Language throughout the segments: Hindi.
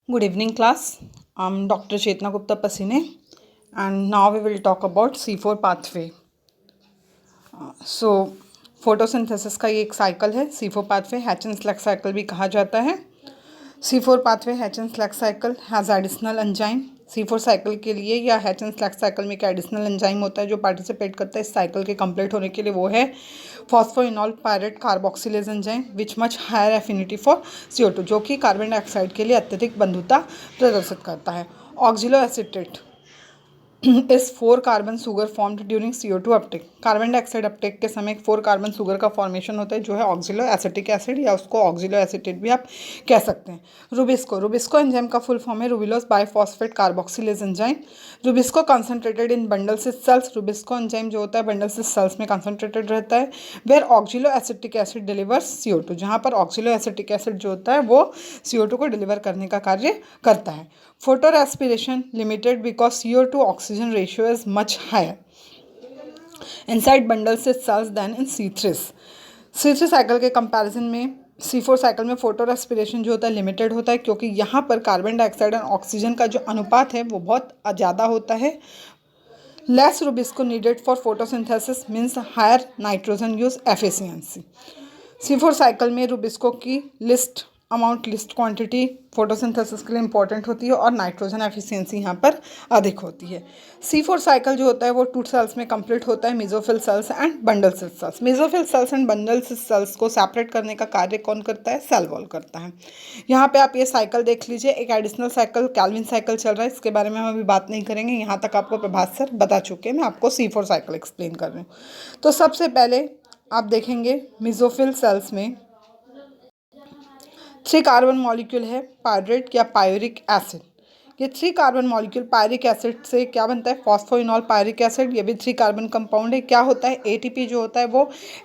Good evening, class. I'm Dr. Chetna Gupta Pasine, and now we will talk about C4 pathway. So, photosynthesis का ये एक साइकिल है C4 pathway, hatch and slack cycle भी कहा जाता है। C4 pathway hatch and slack cycle has additional enzyme. C4 cycle के लिए या हैच एंड स्लैक साइकिल में एक एडिशनल एंजाइम होता है जो पार्टिसिपेट करता है इस साइकिल के कंप्लीट होने के लिए, वो है phosphoenol pyruvate carboxylase enzyme which much higher affinity for CO2, जो कि कार्बन डाइऑक्साइड के लिए अत्यधिक बंधुता प्रदर्शित करता है। ऑक्सिलो एसिटेट इस 4 carbon sugar formed during CO2 Uptake. Carbon dioxide Uptake के समय 4 कार्बन सुगर का फॉर्मेशन होता है जो है ऑक्सिलो एसिटिक एसिड, या उसको ऑक्सिलो एसिटेट भी आप कह सकते हैं। रुबिस्को एंजाइम का फुल फॉर्म है ribulose bisphosphate carboxylase enzyme. Rubisco concentrated in bundle sheath cells. Rubisco enzyme जो होता है बंडल सिस सेल्स में कंसंट्रेटेड रहता है। Where oxaloacetic acid delivers CO2, जहाँ पर ऑक्सिलो एसिटिक एसिड जो होता है वो CO2 को डिलीवर करने का कार्य करता है। Photo respiration limited because CO2 oxygen ratio is much higher inside bundle sheath cells than in C3 cycle के कंपैरिजन में C4 साइकिल में फोटो रेस्पिरेशन जो होता है लिमिटेड होता है, क्योंकि यहाँ पर कार्बन डाइऑक्साइड और ऑक्सीजन का जो अनुपात है वो बहुत ज़्यादा होता है। Less rubisco needed for photosynthesis means higher nitrogen use efficiency. C4 cycle में रुबिस्को की लिस्ट क्वांटिटी फोटोसिंथेसिस के लिए इंपॉर्टेंट होती है और नाइट्रोजन एफिशिएंसी यहाँ पर अधिक होती है। C4 साइकिल जो होता है वो 2 सेल्स में कंप्लीट होता है, mesophyll cells and bundle cells. Mesophyll cells and bundle cells को सेपरेट करने का कार्य कौन करता है? सेल वॉल करता है। यहाँ पे आप ये साइकिल देख लीजिए, एक एडिशनल साइकिल कैल्विन साइकिल चल रहा है, इसके बारे में हम अभी बात नहीं करेंगे, यहाँ तक आपको प्रभात सर बता चुके हैं, मैं आपको C4 साइकिल एक्सप्लेन कर रही हूँ। तो सबसे पहले आप देखेंगे मेसोफिल सेल्स में 3 कार्बन मॉलिक्यूल है पायरेट या पायरिक एसिड। ये 3 कार्बन मॉलिक्यूल पायरिक एसिड से क्या बनता है? Phosphoenol pyruvic acid. ये भी 3 कार्बन कंपाउंड है। क्या होता है? ATP जो होता है वो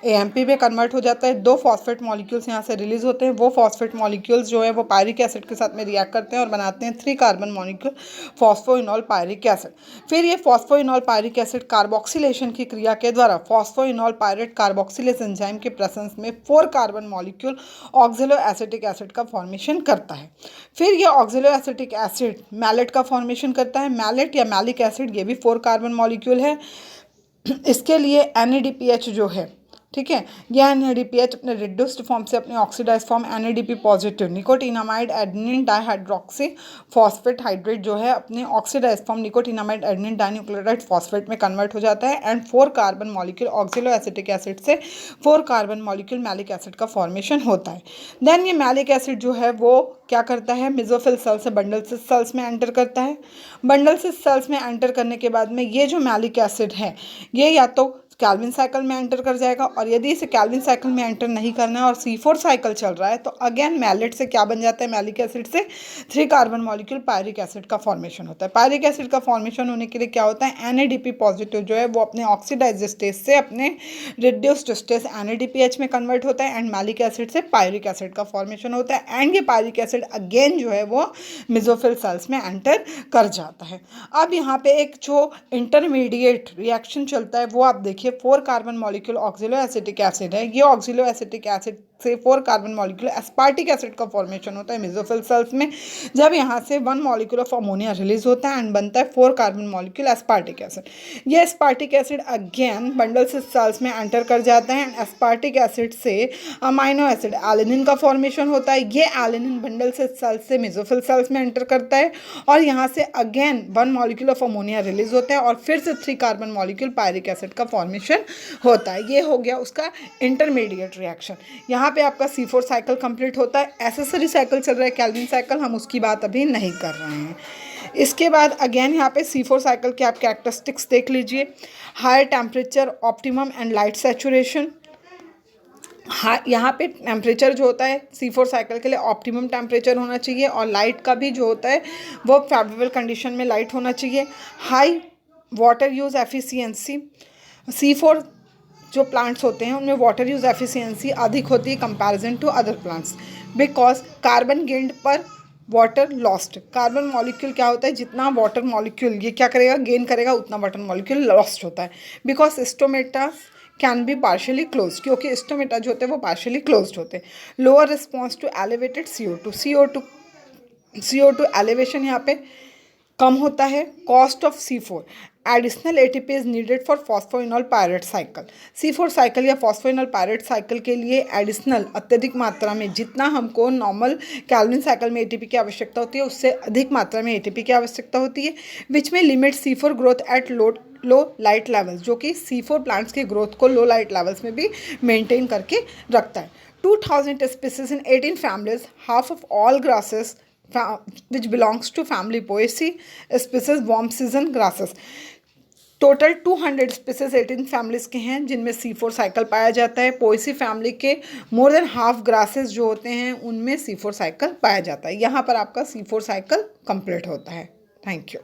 AMP में कन्वर्ट हो जाता है। 2 फॉस्फेट मॉलिक्यूल्स यहाँ से रिलीज होते हैं। वो फॉस्फेट मॉलिक्यूल्स जो है वो पायरिक एसिड के साथ में रिएक्ट करते हैं और बनाते हैं 3 carbon molecule phosphoenol pyruvic acid. फिर ये फॉस्फोइनॉल पायरिक एसिड कार्बोक्सिलेशन की क्रिया के द्वारा फॉस्फोइनॉल पायरेट कार्बोक्सिलेज एंजाइम के प्रेजेंस में 4 carbon molecule oxaloacetic acid का फॉर्मेशन करता है। फिर ये ऑक्सिलो एसिटिक एसिड मैलेट का फॉर्मेशन करता है। मैलेट या मैलिक एसिड ये भी 4 कार्बन मॉलिक्यूल है। इसके लिए NADPH जो है, ठीक है, यह NADPH अपने रिड्यूस्ड फॉर्म से अपने oxidise form NADP positive nicotinamide adenine dihydroxy phosphate hydrate जो है अपने oxidise form nicotinamide adenine dinucleotide phosphate में कन्वर्ट हो जाता है and 4 carbon molecule oxaloacetic acid से 4 कार्बन मॉलिक्यूल मैलिक एसिड का फॉर्मेशन होता है। देन ये मैलिक एसिड जो है वो क्या करता है? मेसोफिल सेल से बंडल सिस सेल्स में एंटर करता है। बंडल सिस सेल्स में एंटर करने के बाद में ये जो मैलिक एसिड है ये या तो कैल्विन साइकिल में एंटर कर जाएगा, और यदि इसे कैल्विन साइकिल में एंटर नहीं करना है और C4 साइकिल चल रहा है तो अगेन मैलेट से क्या बन जाता है? मैलिक एसिड से 3 कार्बन मॉलिक्यूल पायरिक एसिड का फॉर्मेशन होता है। पायरिक एसिड का फॉर्मेशन होने के लिए क्या होता है? NADP पॉजिटिव जो है वो अपने ऑक्सीडाइज स्टेज से अपने रिड्यूस्ड स्टेज NADPH में कन्वर्ट होता है एंड मैलिक एसिड से पायरिक एसिड का फॉर्मेशन होता है एंड ये पायरिक एसिड अगेन जो है वो मेसोफिल सेल्स में एंटर कर जाता है। अब यहाँ पे एक जो इंटरमीडिएट रिएक्शन चलता है वो आप देखिए, 4 carbon molecule oxaloacetic acid है। ये ऑक्सिलो एसिटिक एसिड से 4 कार्बन मॉलिक्यूल एस्पार्टिक एसिड का फॉर्मेशन होता है मेसोफिल सेल्स में, जब यहाँ से 1 मॉलिक्यूल ऑफ अमोनिया रिलीज होता है एंड बनता है 4 कार्बन मॉलिक्यूल एस्पार्टिक एसिड। ये aspartic acid again bundle sheath cells में एंटर कर जाता है एंड एस्पार्टिक एसिड से अमाइनो एसिड एलिनिन का फॉर्मेशन होता है। ये एलिनिन बंडल सिस सेल्स से मेसोफिल सेल्स में एंटर करता है और यहाँ से again 1 molecule of ammonia release होता है और फिर से 3 कार्बन मॉलिक्यूल पायरिक एसिड का फॉर्मेशन होता है। ये हो गया उसका इंटरमीडिएट रिएक्शन। यहाँ पे आपका C4 साइकिल कंप्लीट होता है। एसेसरी साइकिल चल रहा है कैल्विन साइकिल, हम उसकी बात अभी नहीं कर रहे हैं। इसके बाद अगेन यहाँ पे C4 साइकिल के आप कैरेक्टरिस्टिक्स देख लीजिए। Higher temperature, optimum and light saturation. हाँ, यहाँ पे टेम्परेचर जो होता है C4 साइकिल के लिए ऑप्टिमम टेम्परेचर होना चाहिए और लाइट का भी जो होता है वो फेवरेबल कंडीशन में लाइट होना चाहिए। High water use efficiency. C4 जो प्लांट्स होते हैं उनमें वाटर यूज़ एफिशिएंसी अधिक होती है comparison to other plants because carbon gained per water lost. Carbon molecule क्या होता है? जितना वाटर मॉलिक्यूल ये क्या करेगा? गेन करेगा, उतना वाटर मॉलिक्यूल लॉस्ट होता है because stomata can be partially close, क्योंकि स्टोमेटा जो होते हैं वो पार्शियली क्लोज्ड होते हैं। Lower response to elevated CO2 CO2 elevation यहाँ पे कम होता है। Cost of C4 additional ATP is needed for phosphoenol pyruvate cycle. C4 cycle या फॉस्फोइनॉल पायरेट साइकिल के लिए एडिशनल अत्यधिक मात्रा में, जितना हमको नॉर्मल कैल्विन साइकिल में ATP की आवश्यकता होती है उससे अधिक मात्रा में ATP की आवश्यकता होती है, विच में limit C4 growth at low light levels, जो कि C4 प्लांट्स की ग्रोथ को लो लाइट लेवल्स में भी मेंटेन करके रखता है। 2000 species in 18 families, half of all grasses which belongs to family Poaceae species warm season grasses। Total 200 species 18 families के हैं जिनमें C4 साइकिल पाया जाता है। पोएसी फैमिली के मोर देन हाफ ग्रासेस जो होते हैं उनमें C4 साइकिल पाया जाता है। यहाँ पर आपका C4 साइकिल कंप्लीट होता है। Thank you.